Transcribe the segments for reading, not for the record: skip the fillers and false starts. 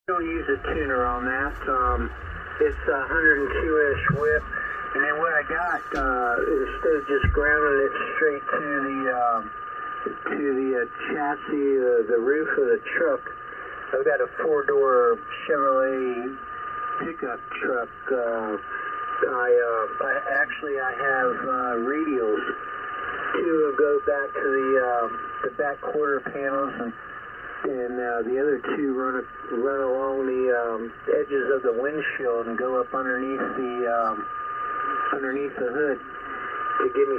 don't use a tuner on that. It's a 102-inch whip, and then what I got, instead of just grounding it straight to the chassis, the roof of the truck, I've got a 4-door Chevrolet pickup truck. I have radials. 2 will go back to the back quarter panels, and the other 2 run along the edges of the windshield and go up underneath the hood to give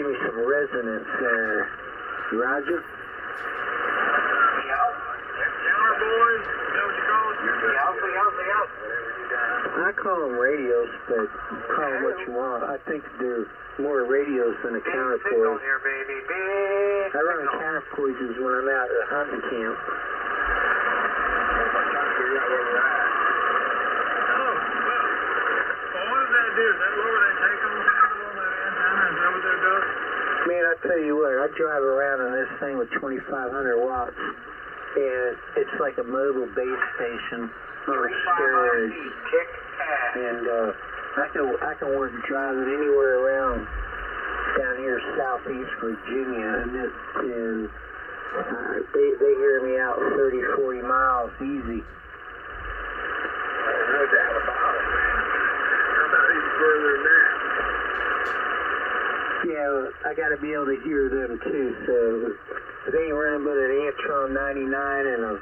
me some resonance there. Roger. Boys, is that what you call it? I call them radios, but call them what you want. I think they're more radios than a counterpoise. I run counterpoises when I'm out at hunting camp. What does that do? Is that lower that take-home handle on that antenna? Is that what that does? Man, I tell you what, I drive around on this thing with 2,500 watts, and it's like a mobile base station on steroids. And I can work driving anywhere around down here southeast Virginia, and they hear me out 30, 40 miles easy. No doubt about it, man. How about even further than that? Yeah, I got to be able to hear them too, so if they ain't running but an Antron 99 and a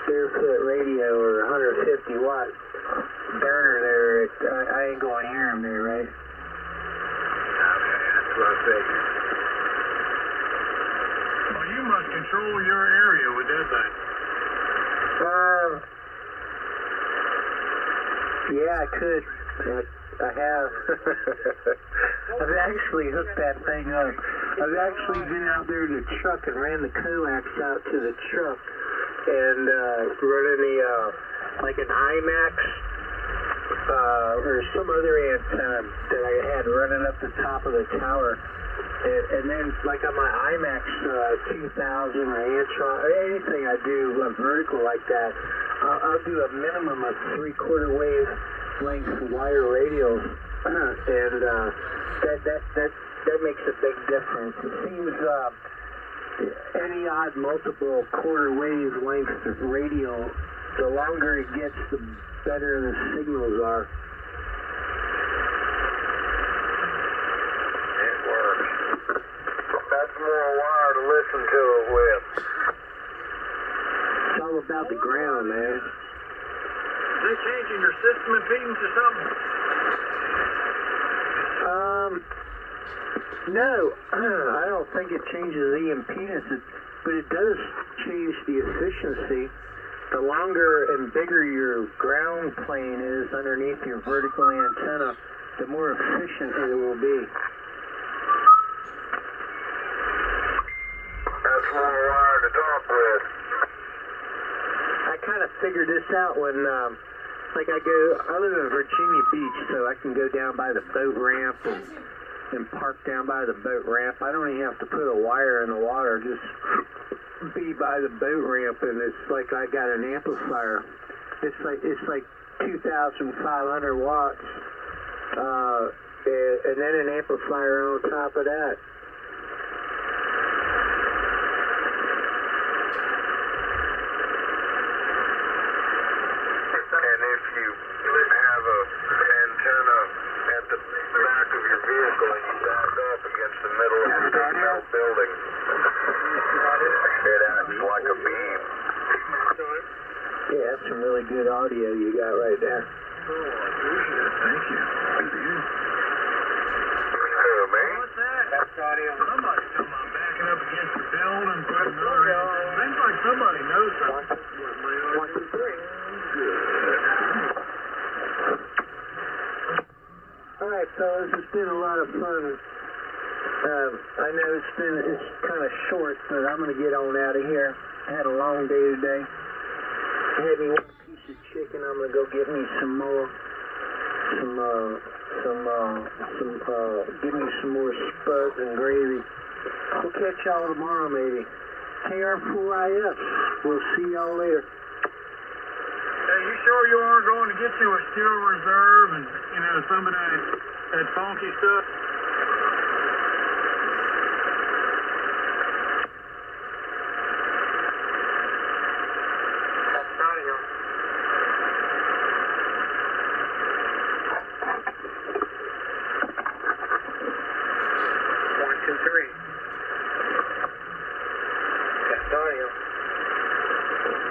barefoot radio or 150 watt burner there, I ain't going to hear them there, right? Okay, that's what I figured. Well, you must control your area with that thing. Yeah, I could. I have. I've actually hooked that thing up. I've actually been out there in the truck and ran the coax out to the truck and running like an IMAX or some other antenna that I had running up the top of the tower. And then, like on my IMAX 2000 or Antron, or anything I do vertical like that, I'll do a minimum of 3/4 wave length wire radials, and that makes a big difference. It seems any odd multiple quarter wave length radial, the longer it gets, the better the signals are. It works. That's more wire to listen to it with. It's all about the ground, man. Is they changing your system impedance or something? No, I don't think it changes the impedance, but it does change the efficiency. The longer and bigger your ground plane is underneath your vertical antenna, the more efficient it will be. That's more wire to talk with. I kind of figured this out when, I live in Virginia Beach, so I can go down by the boat ramp and park down by the boat ramp. I don't even have to put a wire in the water, just be by the boat ramp, and it's like I got an amplifier. It's like 2,500 watts, and then an amplifier on top of that. And if you have a antenna at the back of your vehicle and you back up against the middle of the building, it acts like a beam. Yeah, that's some really good audio you got right there. Oh, I appreciate it. Thank you. Who, me? What's that? That's audio. Somebody's talking about backing up against the building, putting on. Seems like somebody knows something. 1, 2, 3. All right, fellas, it's been a lot of fun. I know it's kind of short, but I'm gonna get on out of here. I had a long day today. I had me one piece of chicken. I'm gonna go get me some more. Give me some more spuds and gravy. We'll catch y'all tomorrow, maybe. KR4IF. We'll see y'all later. sure you are going to get you a steel reserve and, you know, some of that funky stuff?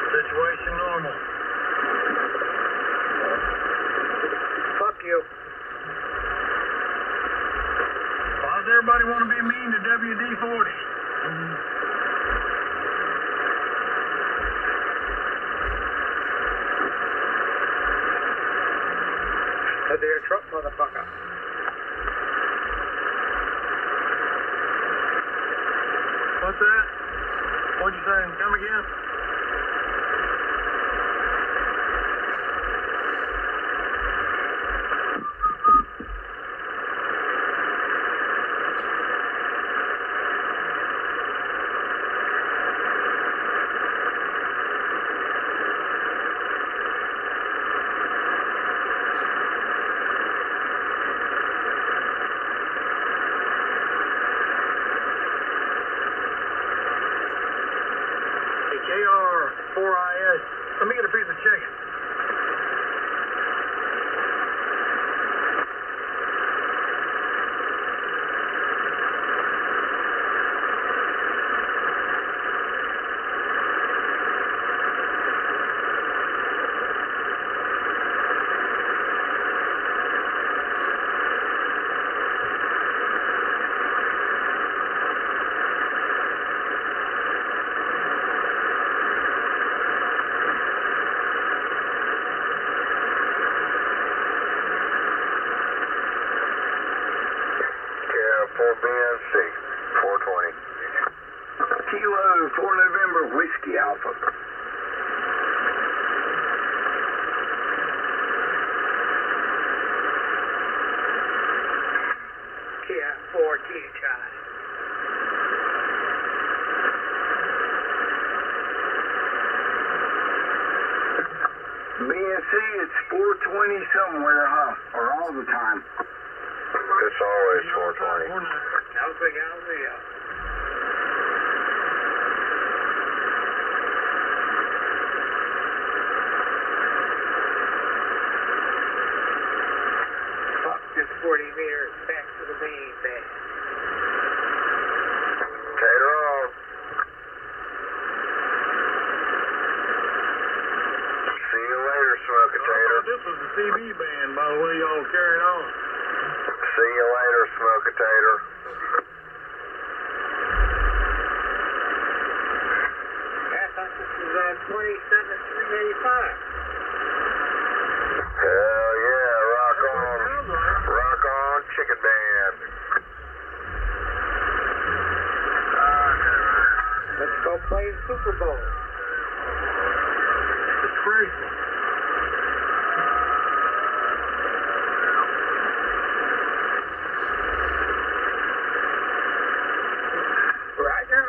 Situation normal. Fuck you. Why does everybody want to be mean to WD-40? Cause they're a truck motherfucker. What's that? What'd you say? Come again? KR4IS. Let me get a piece of chicken. BNC, 420. Kilo 4 November Whiskey Alpha. Kia 4 THI. BNC, it's 420 somewhere, huh? Or all the time. It's always 420. Alpha. Fuck this 40 meters back to the main base. Tater on. See you later, Smoke a Tater. This was the CB band, by the way y'all carried on. See you later, Smoke a Tater. I thought this was 27,385. Hell yeah, rock on. Rock on, Chicken Band. Let's go play the Super Bowl. Disgraceful. Roger.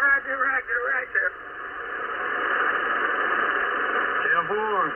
10-4.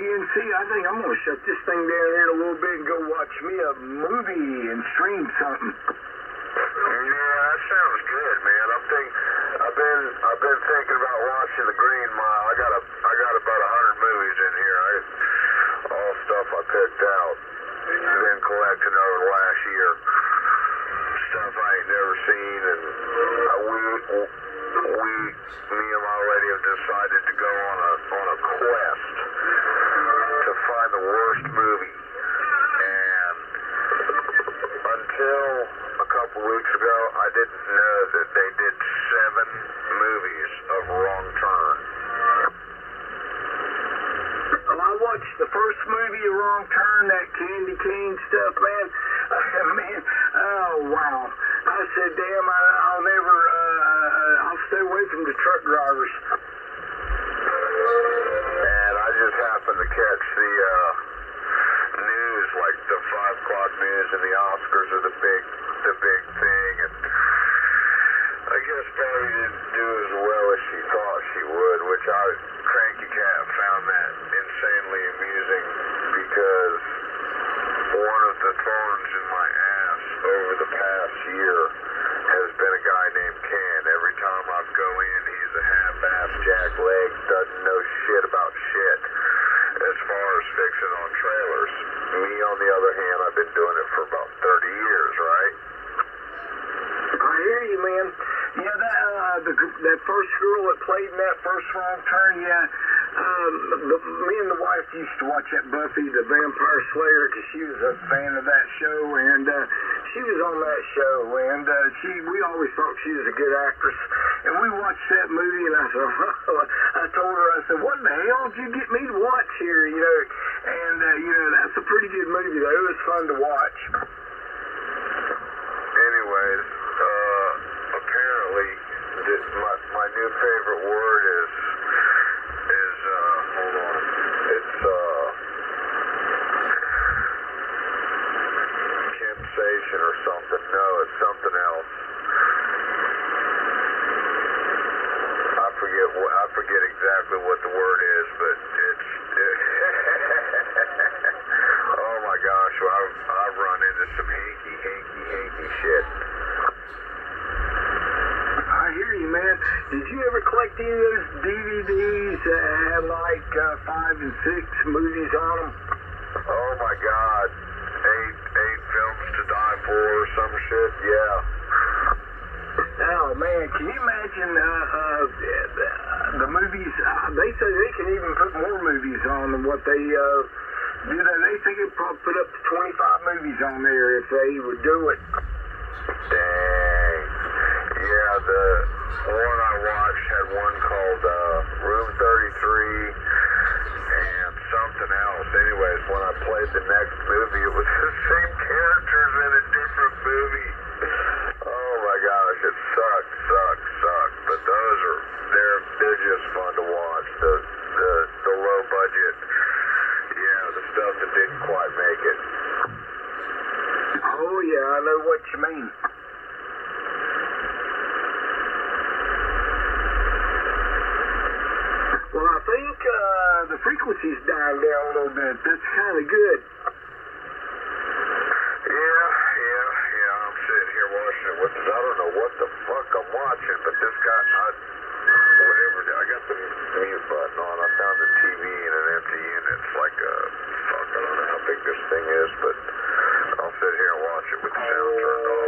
BNC, I think I'm going to shut this thing down here in a little bit and go watch me a movie and stream something. Yeah, that sounds good, man. I've been thinking about watching The Green Mile. I got about 100 movies in here. All stuff I picked out. Been collecting over the last year. Stuff I ain't never seen, and me and my lady have decided to go on a quest to find the worst movie. And until a couple weeks ago, I didn't know that they did 7 movies of Wrong Turn. Well, I watched the first movie of Wrong Turn, that candy cane stuff, man. Man, oh wow. I said, damn, I'll never, I'll stay away from the truck drivers. And I just happened to catch the news, like the 5 o'clock news, and the Oscars are the big thing, and I guess Barry didn't do as well as she thought she would, which Cranky Cat found that insanely amusing, because one of the thorns in my ass over the past year has been a guy named Ken. Every time I go in, he's a half-ass jackleg, doesn't know shit about shit as far as fixing on trailers. Me, on the other hand, I've been doing it for about 30 years, right? I hear you, man. Yeah, that first girl that played in that first Wrong Turn, yeah. Me and the wife used to watch that Buffy the Vampire Slayer because she was a fan of that show, and she was on that show, and we always thought she was a good actress. And we watched that movie, and I said, I told her, I said, what the hell did you get me to watch here, you know? And, that's a pretty good movie, though. It was fun to watch. Anyways, apparently, my new favorite word is hold on, it's sensation or something. No, it's something else. I forget exactly what the word is, but it's oh my gosh, I've run into some hinky shit. I hear you, man. Did you ever collect any of those DVDs that had like 5 and 6 movies on them? Oh my God, 8 films to die for or some shit. Yeah. Oh man, can you imagine the movies? They say they can even put more movies on than what they do. They think they probably put up to 25 movies on there if they would do it. Dang. Yeah, the one I watched had one called Room 33 and something else. Anyways, when I played the next movie, it was the same characters in a different movie. Oh my gosh, it sucked. But they're just fun to watch. The low budget, yeah, the stuff that didn't quite make it. Oh yeah, I know what you mean. Well, I think the frequency's dying down a little bit. That's kind of good. Yeah, I'm sitting here watching it with, I don't know what the fuck I'm watching, but this guy, I got the mute button on. I found the TV in an empty unit. It's like fuck, I don't know how big this thing is, but I'll sit here and watch it with the sound turned off.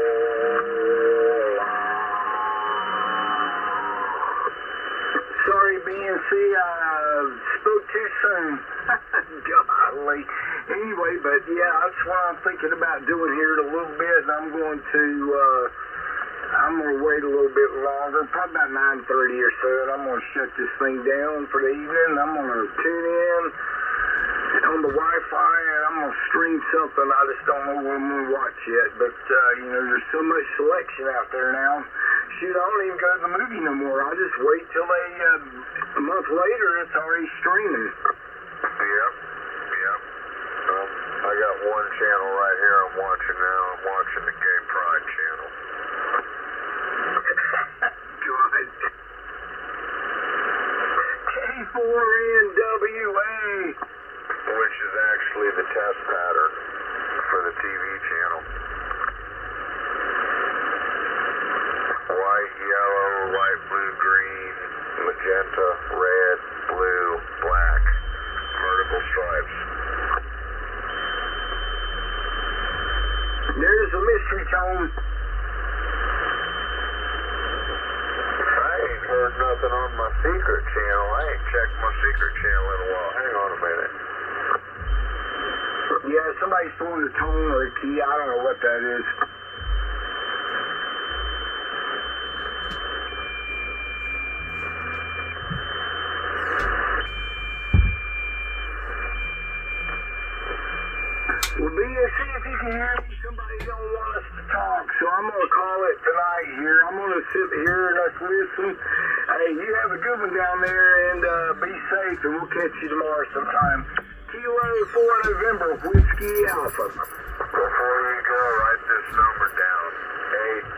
Sorry, BNC, I spoke too soon. Golly. Anyway, but yeah, that's what I'm thinking about doing here in a little bit, and I'm going to wait a little bit longer, probably about 9:30 or so, and I'm going to shut this thing down for the evening. I'm going to tune in on the Wi-Fi, and I'm going to stream something. I just don't know what I'm going to watch yet, but, there's so much selection out there now. Shoot, I don't even go to the movie no more. I just wait till a month later, it's already streaming. Yep. I got one channel right here I'm watching now. I'm watching the Gay Pride channel. God. K4NWA. tone? I ain't heard nothing on my secret channel. I ain't checked my secret channel in a while. Hang on a minute. Yeah, somebody's throwing a tone or a key. I don't know what that is. Well, B, see if you can hear me. Somebody don't want us to talk, so I'm going to call it tonight here. I'm going to sit here and us listen. Hey, you have a good one down there, and be safe, and we'll catch you tomorrow sometime. Kilo 4 November, Whiskey Alpha. Before you go, write this number down.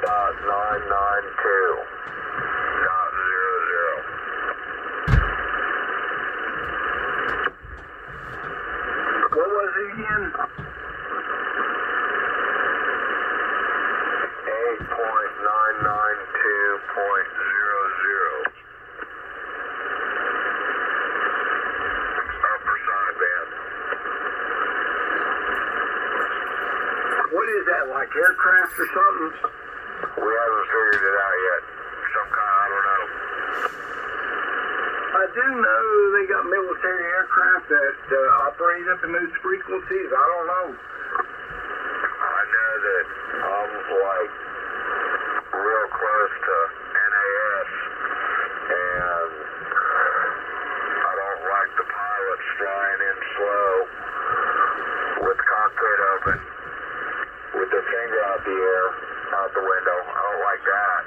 8.992.00. What was it again? 8.992.00. Upper sideband. What is that, like aircraft or something? We haven't figured it out yet. Some kind, I don't know. I do know they got military aircraft that operate up in those frequencies. I don't know. I know that I'm like real close to NAS, and I don't like the pilots flying in slow with the cockpit open, with their finger out the air, out the window. I don't like that.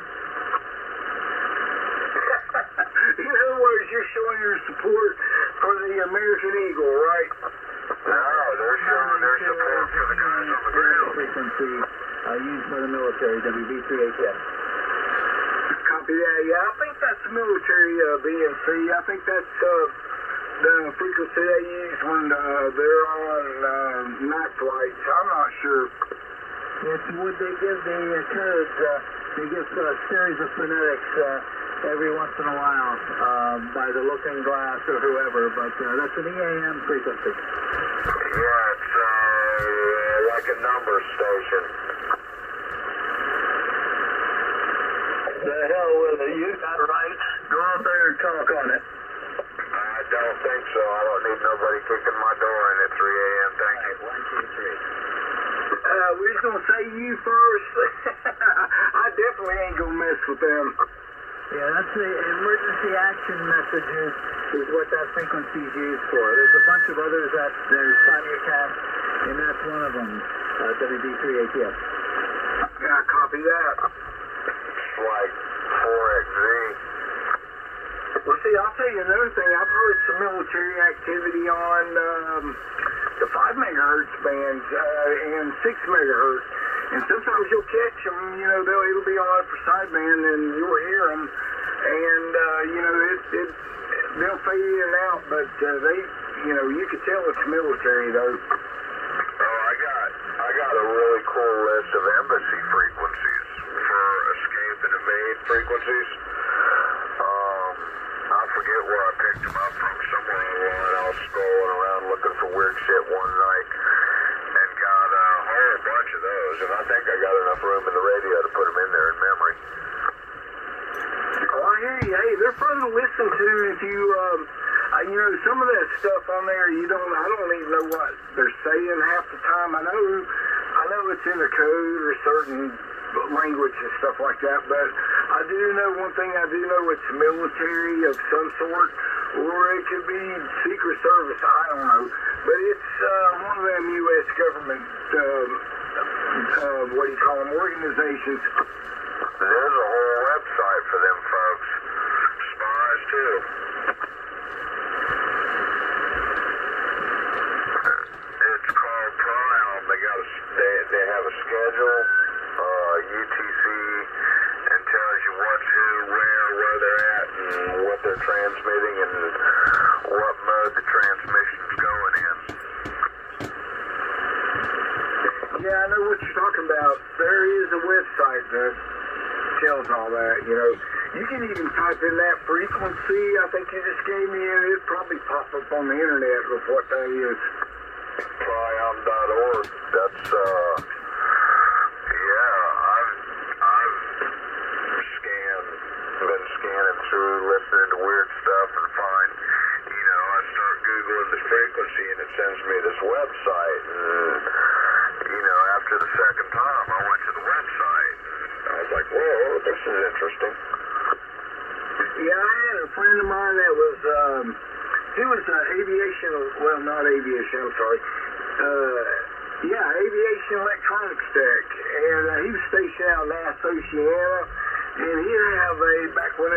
In other words, you're showing your support for the American Eagle, right? No, they're showing their support for the guys on the ground. Frequency used by the military, WB3HF. Copy that. Yeah, I think that's the military BNC. I think that's the frequency they use when they're on night flights. I'm not sure. It's would they give the codes, they give a series of phonetics every once in a while by the looking glass or whoever, but that's an EAM frequency. Yeah, it's like a number station. The hell with it, you got right. Go out there and talk on it. I don't think so. I don't need nobody kicking my door in at 3 a.m. Thank you. 1, 2, 3. We're just going to say you first. I definitely ain't going to mess with them. Yeah, that's the emergency action messages is what that frequency is used for. There's a bunch of others that there's simulcast, and that's one of them, WB3ATF. Yeah, copy that. It's like 4XZ. Well, see, I'll tell you another thing. I've heard some military activity on the 5 megahertz bands and 6 megahertz. And sometimes you'll catch them, you know, it'll be on for sideband and you'll hear them. And, you know, they'll fade in and out, but they, you know, you can tell it's military, though. Oh, I got a really cool list of embassy frequencies for escape and evade frequencies. I forget where I picked them up from, somewhere online. I was scrolling around looking for weird shit one night and got a whole bunch of those, and I think I got enough room in the radio to put them in there in memory. Oh, I hear you. Hey, they're fun to listen to if you, you know, some of that stuff on there, I don't even know what they're saying half the time. I know it's in a code or certain language and stuff like that, but I do know one thing. I do know it's military of some sort, or it could be Secret Service. I don't know, but it's one of them U.S. government, what do you call them, organizations. There's a whole website for them folks. Spies too. It's called Prion. They have a schedule, UTC, and tells you what's who, where they're at, and what they're transmitting, and what mode the transmission's going in. Yeah, I know what you're talking about. There is a website that tells all that, you know. You can even type in that frequency I think you just gave me, and it'll probably pop up on the internet with what that is. Prion.org. That's, yeah. scanning through, listening to weird stuff, and find, I start Googling the frequency, and it sends me this website. And, after the second time, I went to the website, and I was like, whoa, this is interesting. Yeah, I had a friend of mine that was, he was aviation, well, not aviation, I'm sorry. Aviation electronics tech, and he was stationed out in Nass, Oceana, and he'd have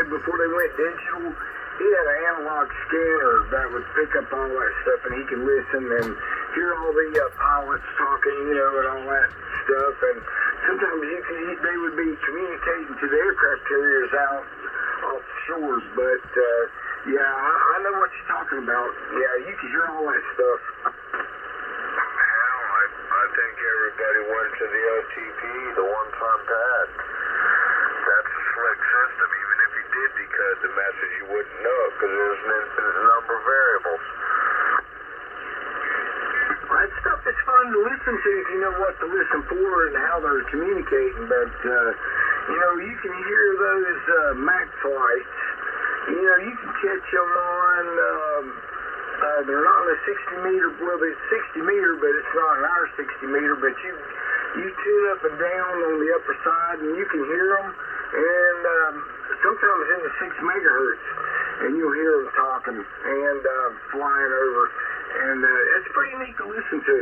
before they went digital, he had an analog scanner that would pick up all that stuff, and he could listen and hear all the pilots talking, and all that stuff, and sometimes they would be communicating to the aircraft carriers out off the shores, but, I know what you're talking about. Yeah, you can hear all that stuff. I think everybody went to the OTP, the one-time pad. That's a slick system. Even if you did decode the message, you wouldn't know it because there's an infinite number of variables. That stuff is fun to listen to if you know what to listen for and how they're communicating, but, you can hear those Mac flights. You can catch them on, they're not on a 60 meter, well, it's 60 meter, but it's not an our 60 meter, but you tune up and down on the upper side and you can hear them, and sometimes in the 6 megahertz, and you'll hear them talking and flying over, and it's pretty neat to listen to.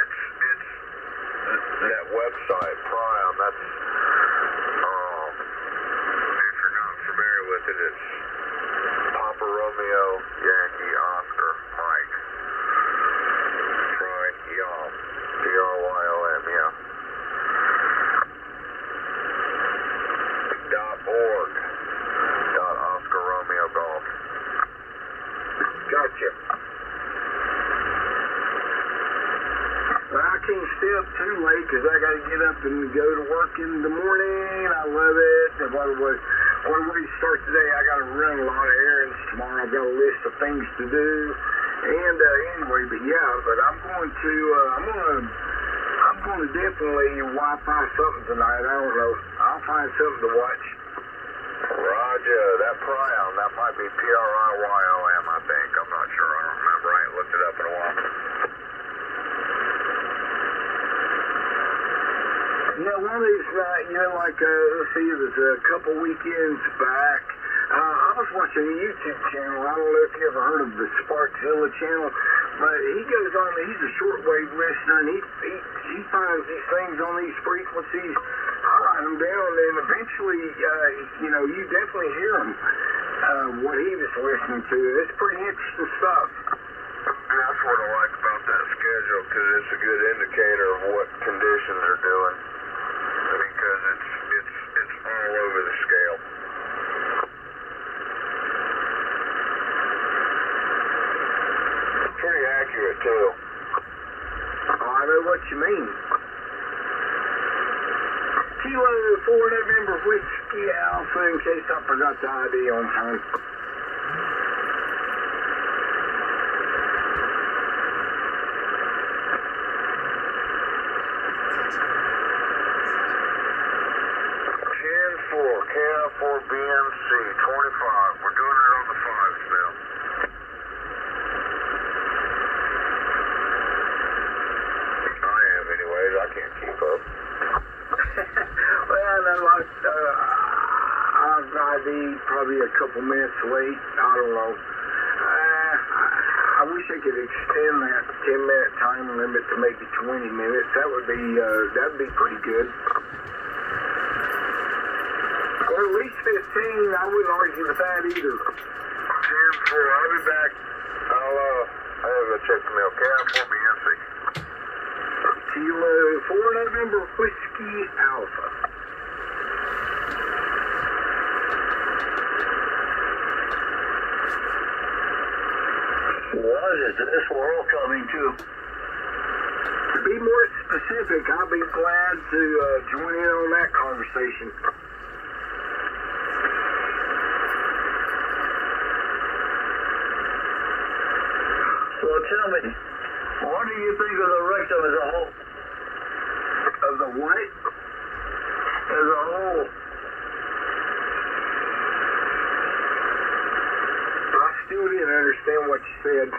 It's that website, Prion, that's, if you're not familiar with it, it's Papa Romeo, Yankee, Oscar, Mike, Prion, PRYOM, yeah. .org, .Oscar Romeo Golf. Gotcha. Well, I can't stay up too late because I got to get up and go to work in the morning. I love it. What a way to start today. I got to run a lot of errands tomorrow. I've got a list of things to do. And anyway, but I'm going to definitely Wi-Fi something tonight. I don't know. I'll find something to watch. Roger, that Prion, that might be PRIYOM, I think. I'm not sure. I don't remember. I ain't looked it up in a while. Yeah, one of these nights, let's see, it was a couple weekends back. I was watching a YouTube channel. I don't know if you ever heard of the Sparkzilla channel, but he goes on, he's a shortwave listener, and he finds these things on these frequencies. I write them down, and eventually, you definitely hear them, what he was listening to. It's pretty interesting stuff. That's what I like about that schedule, because it's a good indicator of what conditions are doing, because it's all over the scale. Pretty accurate, too. Oh, I know what you mean. Kilo 4 November Whiskey Alpha, in case I forgot the ID on time. KI4BMC 25. We're doing it on the 5s now. I am, anyways. I can't keep up. Well, no, I'd be probably a couple minutes late. I don't know. I wish I could extend that 10-minute time limit to maybe 20 minutes. That'd be pretty good. Or at least 15. I wouldn't argue with that either. 10-4. I'll be back. I'll go check the mail. KI4BMC. Kilo 4 November Whiskey Alpha. What is this world coming to? To be more specific, I'll be glad to join in on that conversation. So tell me, what do you think of the rectum as a whole? Of the what? As a whole. still didn't understand what you said.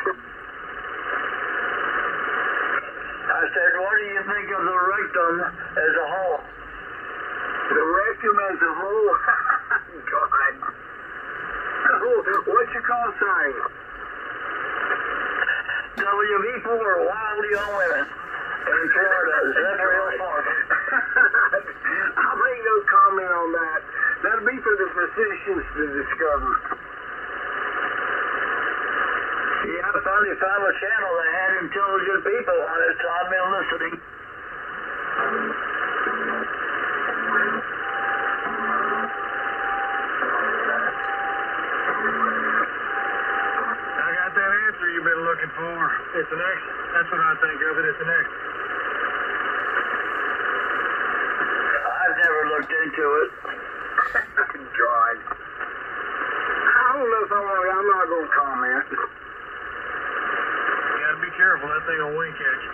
I said, what do you think of the rectum as a whole? The rectum as a whole? God. What's your call sign? WV4, wild young women in Florida. Is that real far? I'll make no comment on that. That'll be for the physicians to discover. Yeah, I finally found a channel that had intelligent people on it, so I've been listening. I got that answer you've been looking for. It's an X. That's what I think of it. It's an X. I've never looked into it. God. I don't know if I'm not going to comment. You gotta be careful. That thing will wink at you.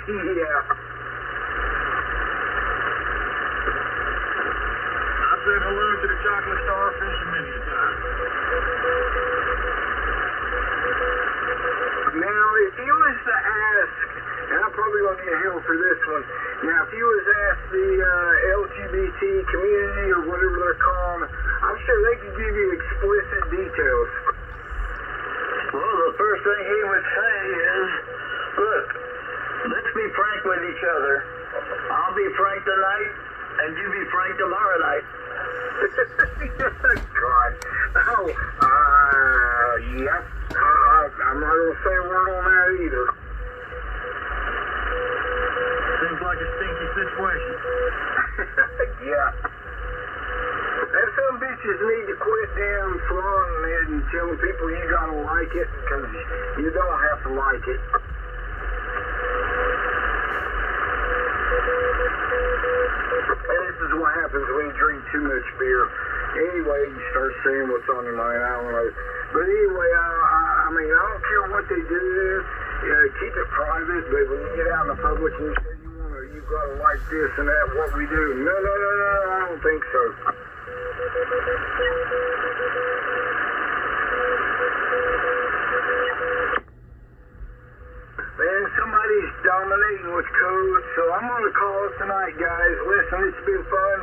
Yeah. I've said hello to the chocolate starfish many a time. Now, if you was to ask, and I'm probably going to get hell for this one, now, if you was asked the LGBT community or whatever they're calling, I'm sure they could give you explicit details. Well, the first thing he would say is, look, let's be frank with each other. I'll be frank tonight, and you be frank tomorrow night. God. Oh, yep. I'm not going to say a word on that either. Seems like a stinky situation. Yeah. And some bitches need to quit damn flaunting it and telling people you gotta like it, because you don't have to like it. And this is what happens when you drink too much beer. Anyway, you start saying what's on your mind, I don't know. But anyway, I mean, I don't care what they do. Keep it private, but when you get out in the public and you say you gotta like this and that, what we do. No, I don't think so. Man, somebody's dominating with code, so I'm gonna call it tonight, guys. Listen, it's been fun.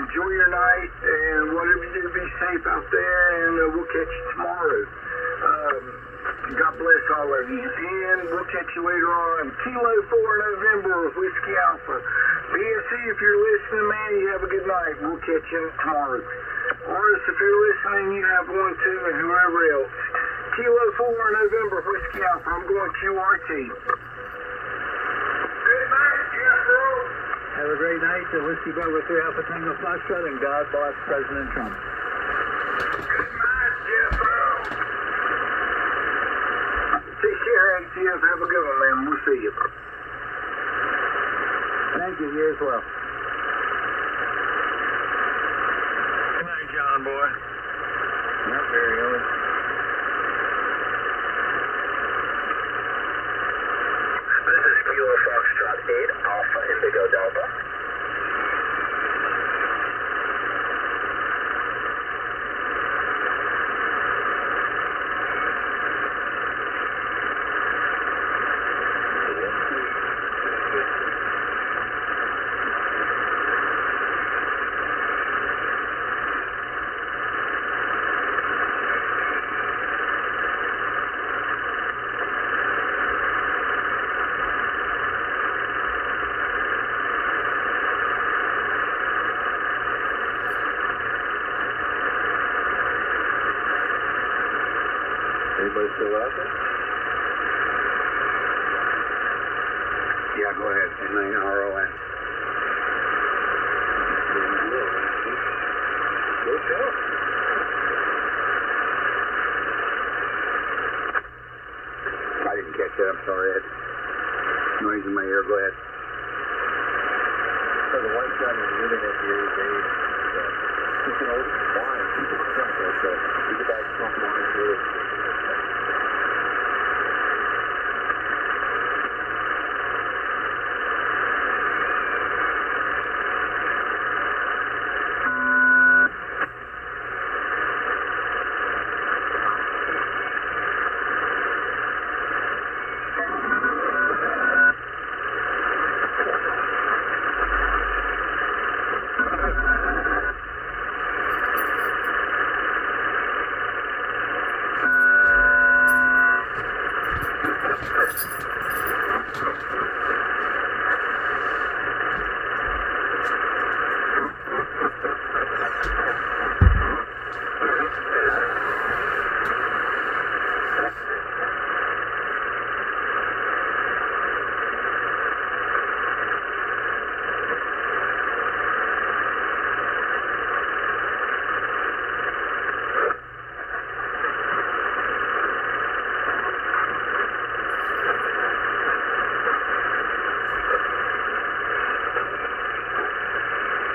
Enjoy your night, and whatever you do, be safe out there, and we'll catch you tomorrow. God bless all of you, and we'll catch you later on. Kilo 4 November with Whiskey Alpha. BSC, if you're listening, man, you have a good night. We'll catch you tomorrow. Oris, if you're listening, you have one too, and whoever else. Kilo 4 November, Whiskey Alpha. I'm going QRT. Good night, Jeffro. Have a great night. The Whiskey Bravo 3 Alpha Tango Foxtrot, and God bless President Trump. Good night, Jeffro. Take care, ATF. Have a good one, man. We'll see you. Thank you. You as well. Good night, John boy. Not very early. This is Kilo Foxtrot 8 Alpha Indigo Delta. Anybody still out there? Yeah, go ahead. N9RON. Go tell. I didn't catch that. I'm sorry. I had noise in my ear. Go ahead. So the white gun is living at the age of he's an old wine. He's a drunk, so he's a bad drunk wine too.